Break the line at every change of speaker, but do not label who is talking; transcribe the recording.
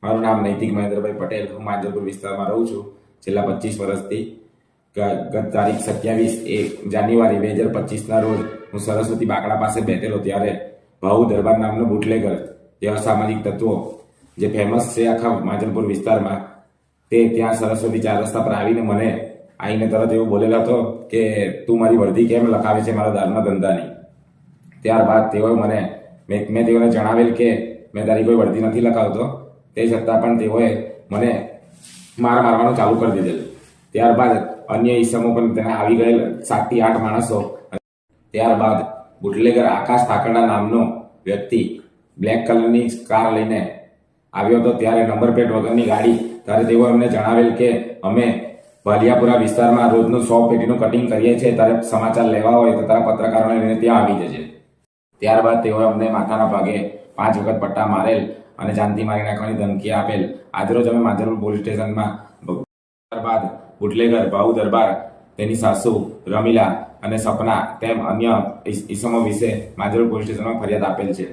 મારું નામ નૈતિક મહેન્દ્રભાઈ પટેલ. હું માંજલપુર વિસ્તારમાં રહું છું છેલ્લા 25 વર્ષથી. ગત તારીખ 27 જાન્યુઆરી 2025ના રોજ હું સરસ્વતી બાકડા પાસે બેઠેલો ત્યારે ભાઉ દરબાર નામનો બુટલેગર, જે અસામાજિક તત્વો જે ફેમસ છે આખા માંજલપુર વિસ્તારમાં, તે ત્યાં સરસ્વતી 4 રસ્તા પર આવીને તરત એવું બોલેલો હતો કે તું મારી વર્દી કેમ લખાવે છે મારા દારૂના ધંધાની. ત્યારબાદ તેઓએ મેં તેઓને જણાવેલ કે મેં તારી કોઈ વર્દી નથી લખાવતો, તે છતાં પણ તેઓએ મને મારવાનું ચાલુ કરી દીધેલું. ત્યારબાદ અન્ય ઈસમો પણ તેને આવી ગયેલ 7 થી 8 માણસો. ત્યારબાદ બુટલેગર આકાશ ઠાકરડા નામનો વ્યક્તિ બ્લેક કલરની કાર લઈને આવ્યો હતો. ત્યારે નંબર પ્લેટ વગરની ગાડી. ત્યારે તેઓ અમને જણાવેલ કે અમે ભાલિયાપુરા વિસ્તારમાં રોજનું 100 પેટીનું કટિંગ કરીએ છીએ, તારે સમાચાર લેવા હોય તો તારા પત્રકારોને લઈને ત્યાં આવી જજે. ત્યારબાદ તેઓએ અમને માથાના ભાગે 5 વખત પટ્ટા મારેલ અને જાનથી મારી નાખવાની ધમકી આપેલ. આજરોજ અમે માંજલપુર પોલીસ સ્ટેશનમાં ત્યારબાદ બુટલેગર ભાઉ દરબાર, તેની સાસુ રમીલા અને સપના તેમ અન્ય ઈસમો વિશે માંજલપુર પોલીસ સ્ટેશનમાં ફરિયાદ આપેલ છે.